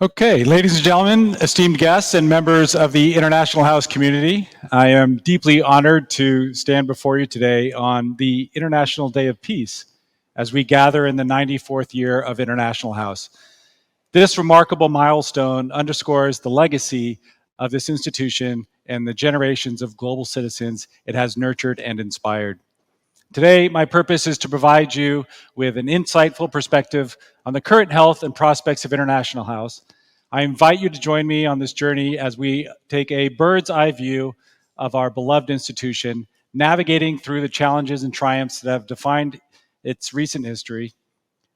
Okay, ladies and gentlemen, esteemed guests and members of the International House community, I am deeply honored to stand before you today on the International Day of Peace as we gather in the 94th year of International House. This remarkable milestone underscores the legacy of this institution and the generations of global citizens it has nurtured and inspired. Today, my purpose is to provide you with an insightful perspective on the current health and prospects of International House. I invite you to join me on this journey as we take a bird's eye view of our beloved institution, navigating through the challenges and triumphs that have defined its recent history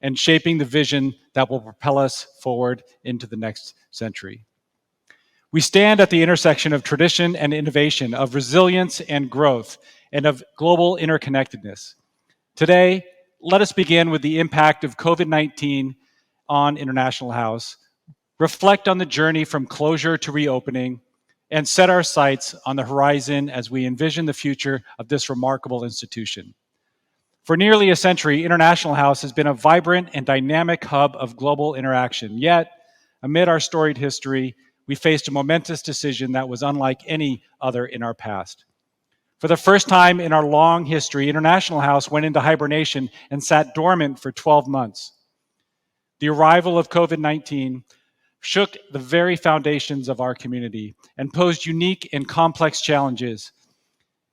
and shaping the vision that will propel us forward into the next century. We stand at the intersection of tradition and innovation, of resilience and growth, and of global interconnectedness. Today, let us begin with the impact of COVID-19 on International House, reflect on the journey from closure to reopening, and set our sights on the horizon as we envision the future of this remarkable institution. For nearly a century, International House has been a vibrant and dynamic hub of global interaction. Yet, amid our storied history, we faced a momentous decision that was unlike any other in our past. For the first time in our long history, International House went into hibernation and sat dormant for 12 months. The arrival of COVID-19 shook the very foundations of our community and posed unique and complex challenges.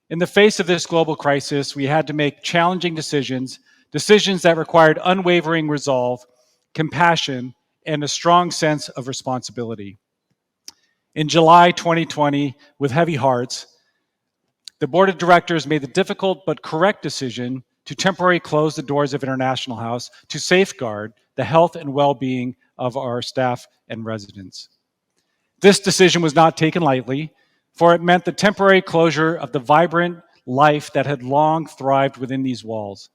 In the face of this global crisis, we had to make challenging decisions that required unwavering resolve, compassion, and a strong sense of responsibility. In July 2020, with heavy hearts, the board of directors made the difficult but correct decision to temporarily close the doors of International House to safeguard the health and well-being of our staff and residents. This decision was not taken lightly, for it meant the temporary closure of the vibrant life that had long thrived within these walls.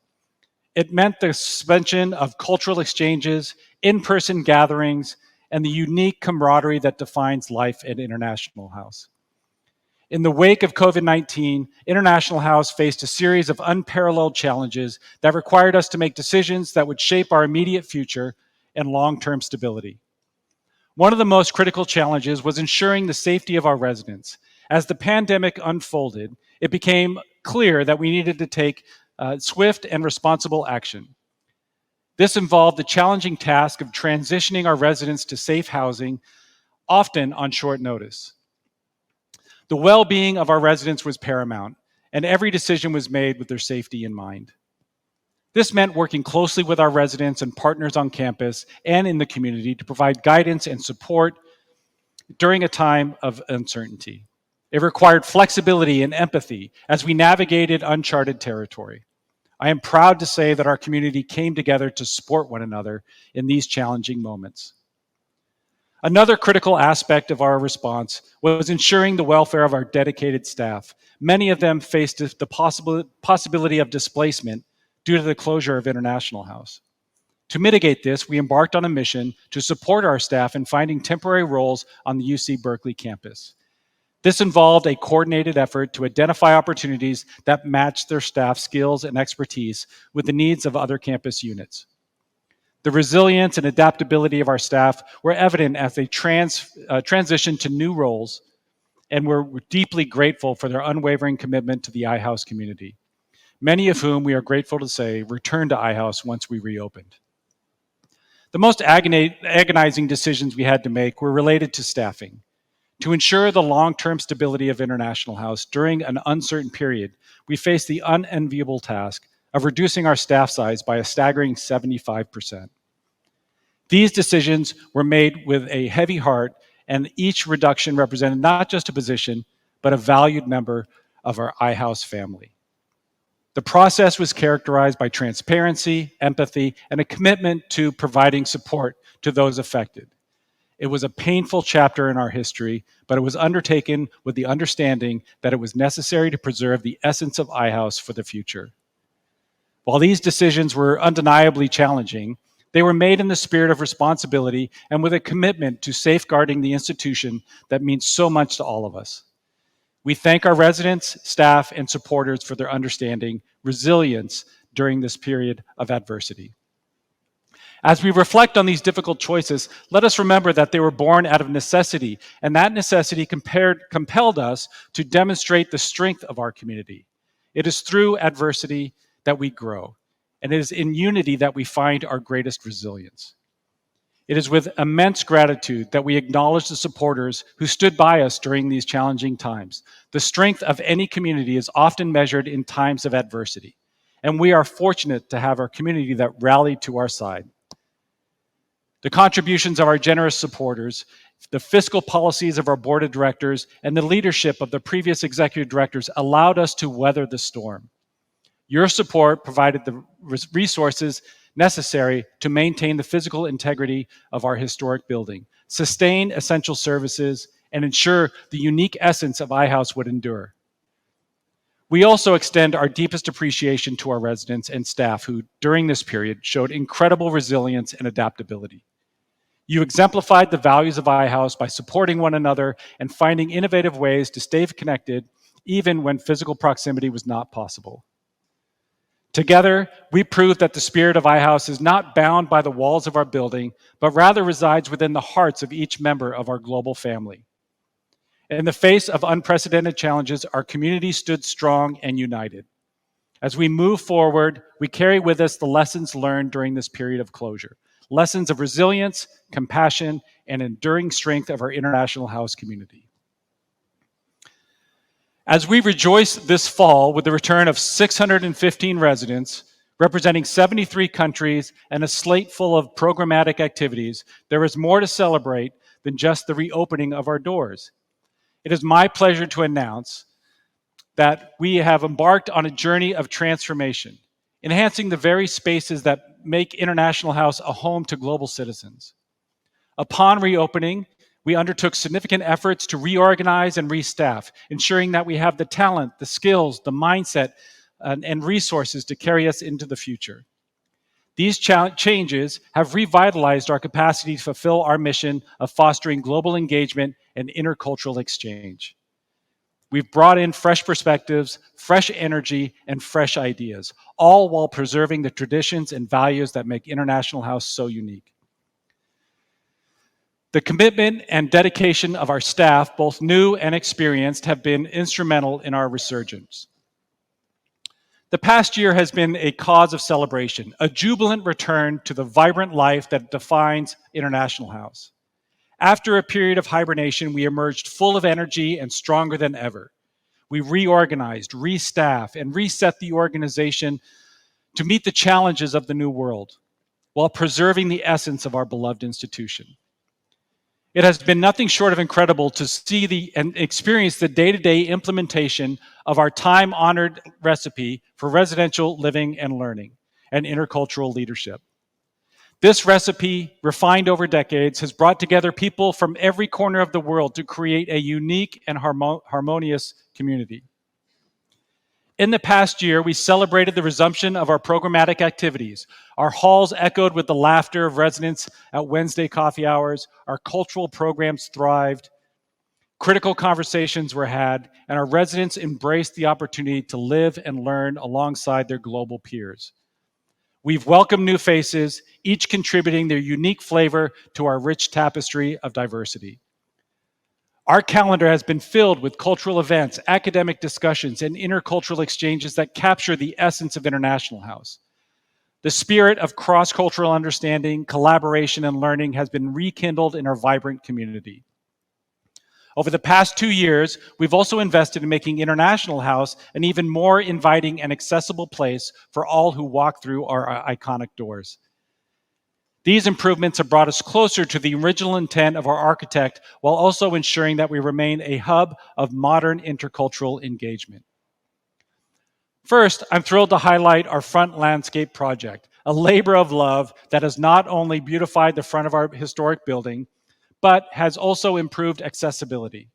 It meant the suspension of cultural exchanges, in-person gatherings, and the unique camaraderie that defines life at International House. In the wake of COVID-19, International House faced a series of unparalleled challenges that required us to make decisions that would shape our immediate future and long-term stability. One of the most critical challenges was ensuring the safety of our residents. As the pandemic unfolded, it became clear that we needed to take swift and responsible action. This involved the challenging task of transitioning our residents to safe housing, often on short notice. The well-being of our residents was paramount, and every decision was made with their safety in mind. This meant working closely with our residents and partners on campus and in the community to provide guidance and support during a time of uncertainty. It required flexibility and empathy as we navigated uncharted territory. I am proud to say that our community came together to support one another in these challenging moments. Another critical aspect of our response was ensuring the welfare of our dedicated staff. Many of them faced the possibility of displacement due to the closure of International House. To mitigate this, we embarked on a mission to support our staff in finding temporary roles on the UC Berkeley campus. This involved a coordinated effort to identify opportunities that matched their staff skills and expertise with the needs of other campus units. The resilience and adaptability of our staff were evident as they transitioned to new roles, and we're deeply grateful for their unwavering commitment to the iHouse community, many of whom we are grateful to say returned to iHouse once we reopened. The most agonizing decisions we had to make were related to staffing. To ensure the long-term stability of International House during an uncertain period, we faced the unenviable task of reducing our staff size by a staggering 75%. These decisions were made with a heavy heart, and each reduction represented not just a position, but a valued member of our iHouse family. The process was characterized by transparency, empathy, and a commitment to providing support to those affected. It was a painful chapter in our history, but it was undertaken with the understanding that it was necessary to preserve the essence of iHouse for the future. While these decisions were undeniably challenging, they were made in the spirit of responsibility and with a commitment to safeguarding the institution that means so much to all of us. We thank our residents, staff, and supporters for their understanding, resilience during this period of adversity. As we reflect on these difficult choices, let us remember that they were born out of necessity, and that necessity compelled us to demonstrate the strength of our community. It is through adversity that we grow, and it is in unity that we find our greatest resilience. It is with immense gratitude that we acknowledge the supporters who stood by us during these challenging times. The strength of any community is often measured in times of adversity, and we are fortunate to have our community that rallied to our side. The contributions of our generous supporters, the fiscal policies of our board of directors, and the leadership of the previous executive directors allowed us to weather the storm. Your support provided the resources necessary to maintain the physical integrity of our historic building, sustain essential services, and ensure the unique essence of iHouse would endure. We also extend our deepest appreciation to our residents and staff who, during this period, showed incredible resilience and adaptability. You exemplified the values of iHouse by supporting one another and finding innovative ways to stay connected, even when physical proximity was not possible. Together, we proved that the spirit of iHouse is not bound by the walls of our building, but rather resides within the hearts of each member of our global family. In the face of unprecedented challenges, our community stood strong and united. As we move forward, we carry with us the lessons learned during this period of closure, lessons of resilience, compassion, and enduring strength of our International House community. As we rejoice this fall with the return of 615 residents, representing 73 countries and a slate full of programmatic activities, there is more to celebrate than just the reopening of our doors. It is my pleasure to announce that we have embarked on a journey of transformation, enhancing the very spaces that make International House a home to global citizens. Upon reopening, we undertook significant efforts to reorganize and restaff, ensuring that we have the talent, the skills, the mindset, and resources to carry us into the future. These changes have revitalized our capacity to fulfill our mission of fostering global engagement and intercultural exchange. We've brought in fresh perspectives, fresh energy, and fresh ideas, all while preserving the traditions and values that make International House so unique. The commitment and dedication of our staff, both new and experienced, have been instrumental in our resurgence. The past year has been a cause of celebration, a jubilant return to the vibrant life that defines International House. After a period of hibernation, we emerged full of energy and stronger than ever. We reorganized, restaffed, and reset the organization to meet the challenges of the new world, while preserving the essence of our beloved institution. It has been nothing short of incredible to see and experience the day-to-day implementation of our time-honored recipe for residential living and learning and intercultural leadership. This recipe, refined over decades, has brought together people from every corner of the world to create a unique and harmonious community. In the past year, we celebrated the resumption of our programmatic activities. Our halls echoed with the laughter of residents at Wednesday coffee hours. Our cultural programs thrived. Critical conversations were had, and our residents embraced the opportunity to live and learn alongside their global peers. We've welcomed new faces, each contributing their unique flavor to our rich tapestry of diversity. Our calendar has been filled with cultural events, academic discussions, and intercultural exchanges that capture the essence of International House. The spirit of cross-cultural understanding, collaboration, and learning has been rekindled in our vibrant community. Over the past 2 years, we've also invested in making International House an even more inviting and accessible place for all who walk through our iconic doors. These improvements have brought us closer to the original intent of our architect, while also ensuring that we remain a hub of modern intercultural engagement. First, I'm thrilled to highlight our front landscape project, a labor of love that has not only beautified the front of our historic building, but has also improved accessibility.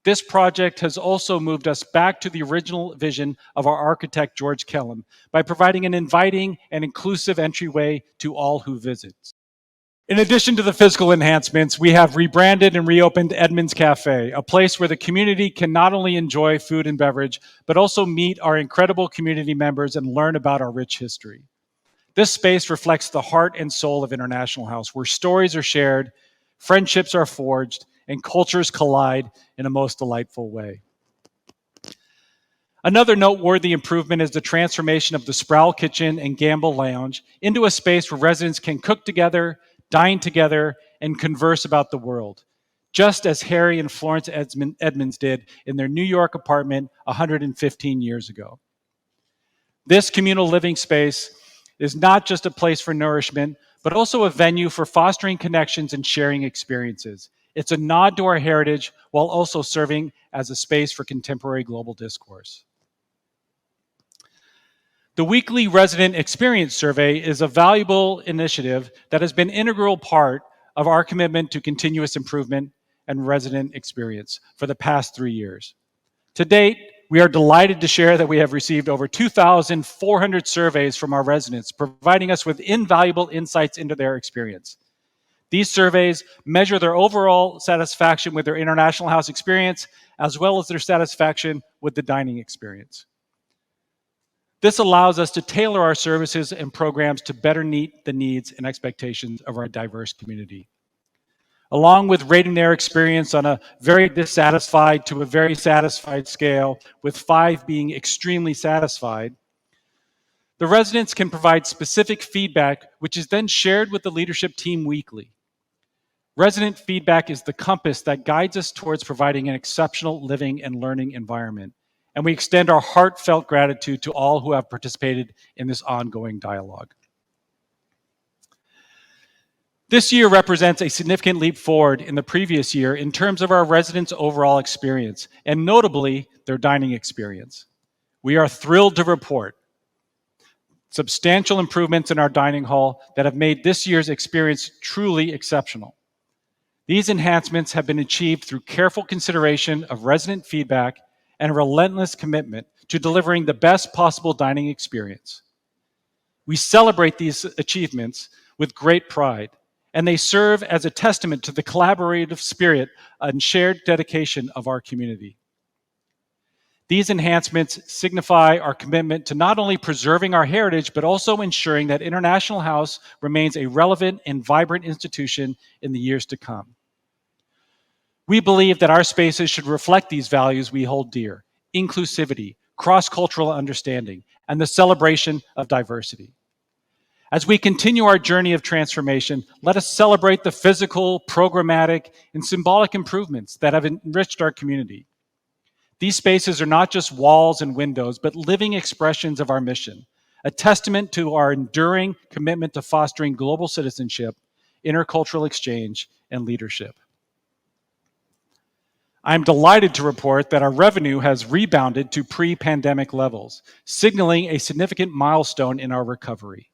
This project has also moved us back to the original vision of our architect, George Kellum, by providing an inviting and inclusive entryway to all who visit. In addition to the physical enhancements, we have rebranded and reopened Edmonds Cafe, a place where the community can not only enjoy food and beverage, but also meet our incredible community members and learn about our rich history. This space reflects the heart and soul of International House, where stories are shared, friendships are forged, and cultures collide in a most delightful way. Another noteworthy improvement is the transformation of the Sproul Kitchen and Gamble Lounge into a space where residents can cook together, dine together, and converse about the world, just as Harry and Florence Edmonds did in their New York apartment 115 years ago. This communal living space is not just a place for nourishment, but also a venue for fostering connections and sharing experiences. It's a nod to our heritage while also serving as a space for contemporary global discourse. The weekly resident experience survey is a valuable initiative that has been an integral part of our commitment to continuous improvement and resident experience for the past 3 years. To date, we are delighted to share that we have received over 2,400 surveys from our residents, providing us with invaluable insights into their experience. These surveys measure their overall satisfaction with their International House experience, as well as their satisfaction with the dining experience. This allows us to tailor our services and programs to better meet the needs and expectations of our diverse community. Along with rating their experience on a very dissatisfied to a very satisfied scale, with 5 being extremely satisfied, the residents can provide specific feedback, which is then shared with the leadership team weekly. Resident feedback is the compass that guides us towards providing an exceptional living and learning environment, and we extend our heartfelt gratitude to all who have participated in this ongoing dialogue. This year represents a significant leap forward in the previous year in terms of our residents' overall experience, and notably, their dining experience. We are thrilled to report substantial improvements in our dining hall that have made this year's experience truly exceptional. These enhancements have been achieved through careful consideration of resident feedback and a relentless commitment to delivering the best possible dining experience. We celebrate these achievements with great pride, and they serve as a testament to the collaborative spirit and shared dedication of our community. These enhancements signify our commitment to not only preserving our heritage, but also ensuring that International House remains a relevant and vibrant institution in the years to come. We believe that our spaces should reflect these values we hold dear: inclusivity, cross-cultural understanding, and the celebration of diversity. As we continue our journey of transformation, let us celebrate the physical, programmatic, and symbolic improvements that have enriched our community. These spaces are not just walls and windows, but living expressions of our mission, a testament to our enduring commitment to fostering global citizenship, intercultural exchange, and leadership. I'm delighted to report that our revenue has rebounded to pre-pandemic levels, signaling a significant milestone in our recovery.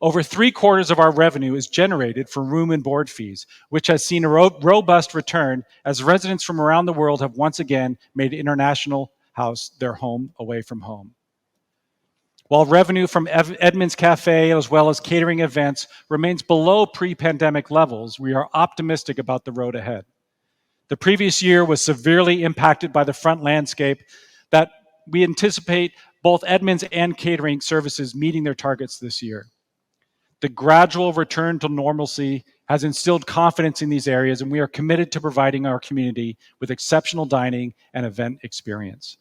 Over 3/4 of our revenue is generated from room and board fees, which has seen a robust return as residents from around the world have once again made International House their home away from home. While revenue from Edmonds Cafe as well as catering events remains below pre-pandemic levels, we are optimistic about the road ahead. The previous year was severely impacted by the front landscape that we anticipate both Edmonds and catering services meeting their targets this year. The gradual return to normalcy has instilled confidence in these areas, and we are committed to providing our community with exceptional dining and event experience.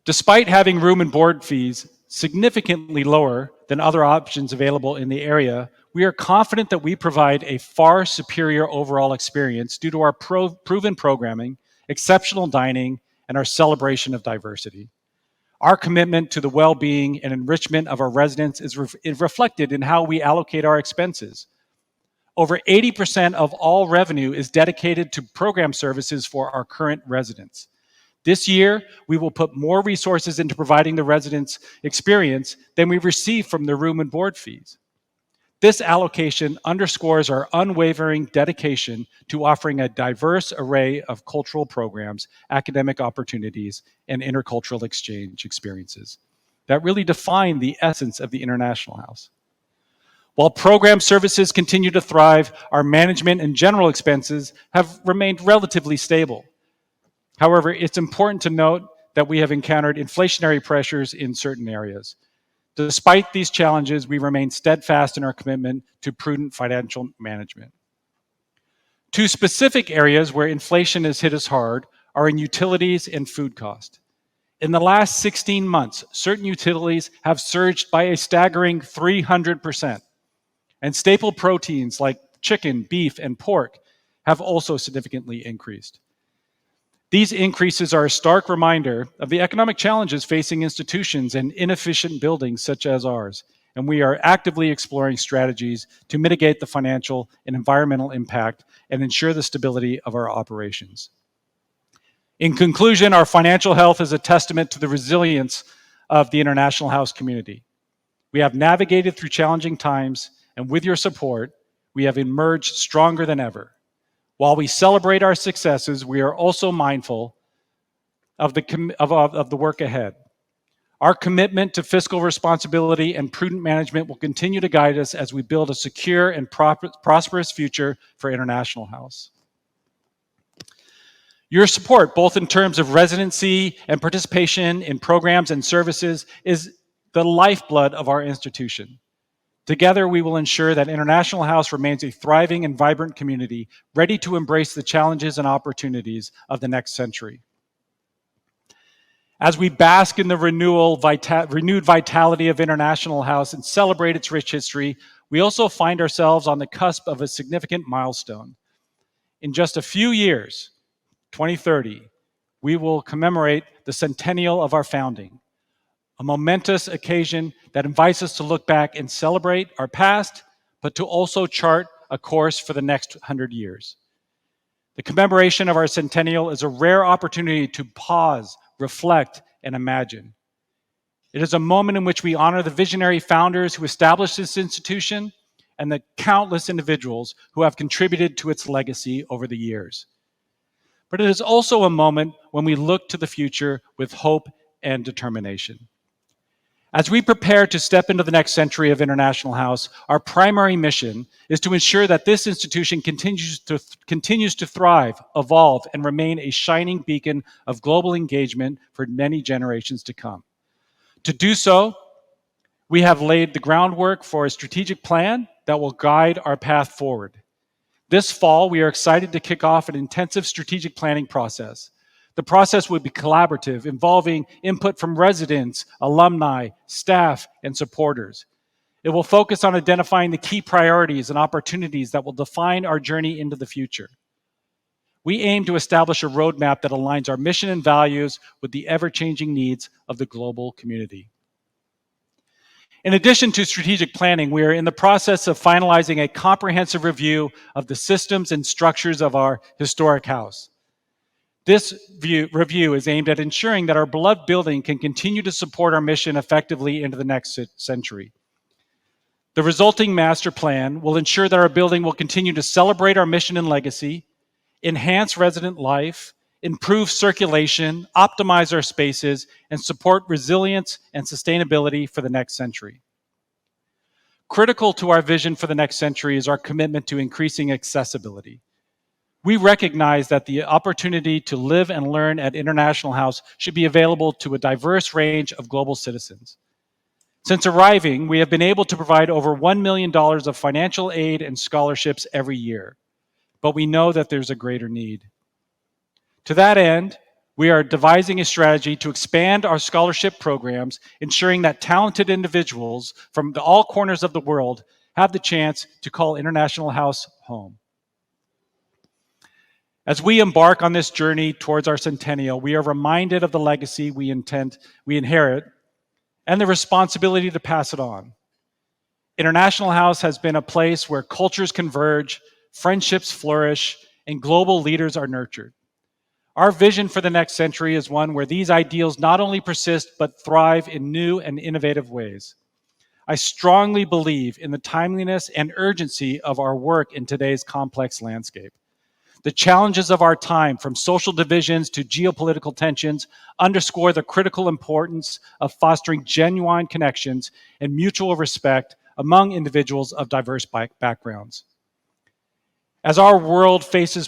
Despite having room and board fees significantly lower than other options available in the area, we are confident that we provide a far superior overall experience due to our proven programming, exceptional dining, and our celebration of diversity. Our commitment to the well-being and enrichment of our residents is reflected in how we allocate our expenses. Over 80% of all revenue is dedicated to program services for our current residents. This year, we will put more resources into providing the residents' experience than we receive from the room and board fees. This allocation underscores our unwavering dedication to offering a diverse array of cultural programs, academic opportunities, and intercultural exchange experiences that really define the essence of the International House. While program services continue to thrive, our management and general expenses have remained relatively stable. However, it's important to note that we have encountered inflationary pressures in certain areas. Despite these challenges, we remain steadfast in our commitment to prudent financial management. Two specific areas where inflation has hit us hard are in utilities and food cost. In the last 16 months, certain utilities have surged by a staggering 300%, and staple proteins like chicken, beef, and pork have also significantly increased. These increases are a stark reminder of the economic challenges facing institutions and inefficient buildings such as ours, and we are actively exploring strategies to mitigate the financial and environmental impact and ensure the stability of our operations. In conclusion, our financial health is a testament to the resilience of the International House community. We have navigated through challenging times, and with your support, we have emerged stronger than ever. While we celebrate our successes, we are also mindful of the work ahead. Our commitment to fiscal responsibility and prudent management will continue to guide us as we build a secure and prosperous future for International House. Your support, both in terms of residency and participation in programs and services, is the lifeblood of our institution. Together, we will ensure that International House remains a thriving and vibrant community, ready to embrace the challenges and opportunities of the next century. As we bask in the renewed vitality of International House and celebrate its rich history, we also find ourselves on the cusp of a significant milestone. In just a few years, 2030, we will commemorate the centennial of our founding, a momentous occasion that invites us to look back and celebrate our past, but to also chart a course for the next 100 years. The commemoration of our centennial is a rare opportunity to pause, reflect, and imagine. It is a moment in which we honor the visionary founders who established this institution and the countless individuals who have contributed to its legacy over the years. But it is also a moment when we look to the future with hope and determination. As we prepare to step into the next century of International House, our primary mission is to ensure that this institution continues to thrive, evolve, and remain a shining beacon of global engagement for many generations to come. To do so, we have laid the groundwork for a strategic plan that will guide our path forward. This fall, we are excited to kick off an intensive strategic planning process. The process will be collaborative, involving input from residents, alumni, staff, and supporters. It will focus on identifying the key priorities and opportunities that will define our journey into the future. We aim to establish a roadmap that aligns our mission and values with the ever-changing needs of the global community. In addition to strategic planning, we are in the process of finalizing a comprehensive review of the systems and structures of our historic house. This review is aimed at ensuring that our beloved building can continue to support our mission effectively into the next century. The resulting master plan will ensure that our building will continue to celebrate our mission and legacy, enhance resident life, improve circulation, optimize our spaces, and support resilience and sustainability for the next century. Critical to our vision for the next century is our commitment to increasing accessibility. We recognize that the opportunity to live and learn at International House should be available to a diverse range of global citizens. Since arriving, we have been able to provide over $1 million of financial aid and scholarships every year, but we know that there's a greater need. To that end, we are devising a strategy to expand our scholarship programs, ensuring that talented individuals from all corners of the world have the chance to call International House home. As we embark on this journey towards our centennial, we are reminded of the legacy we inherit and the responsibility to pass it on. International House has been a place where cultures converge, friendships flourish, and global leaders are nurtured. Our vision for the next century is one where these ideals not only persist, but thrive in new and innovative ways. I strongly believe in the timeliness and urgency of our work in today's complex landscape. The challenges of our time, from social divisions to geopolitical tensions, underscore the critical importance of fostering genuine connections and mutual respect among individuals of diverse backgrounds. As our world faces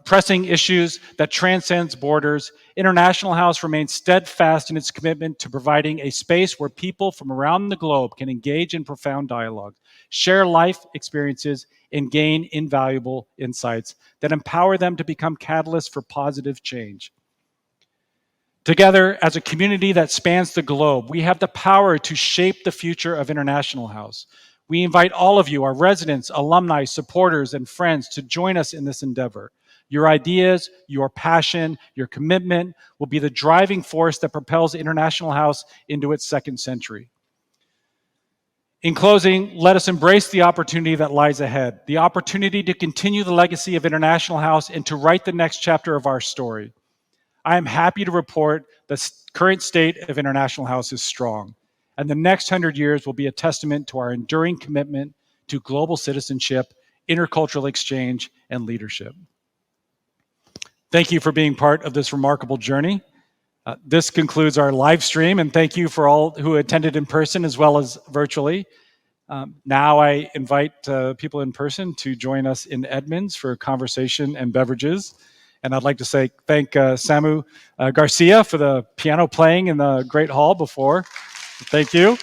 pressing issues that transcends borders, International House remains steadfast in its commitment to providing a space where people from around the globe can engage in profound dialogue, share life experiences, and gain invaluable insights that empower them to become catalysts for positive change. Together, as a community that spans the globe, we have the power to shape the future of International House. We invite all of you, our residents, alumni, supporters, and friends, to join us in this endeavor. Your ideas, your passion, your commitment will be the driving force that propels International House into its second century. In closing, let us embrace the opportunity that lies ahead, the opportunity to continue the legacy of International House and to write the next chapter of our story. I am happy to report the current state of International House is strong, and the next 100 years will be a testament to our enduring commitment to global citizenship, intercultural exchange, and leadership. Thank you for being part of this remarkable journey. This concludes our live stream, and thank you for all who attended in person as well as virtually. Now I invite people in person to join us in Edmonds for conversation and beverages. And I'd like to thank Samu Garcia for the piano playing in the Great Hall before. Thank you.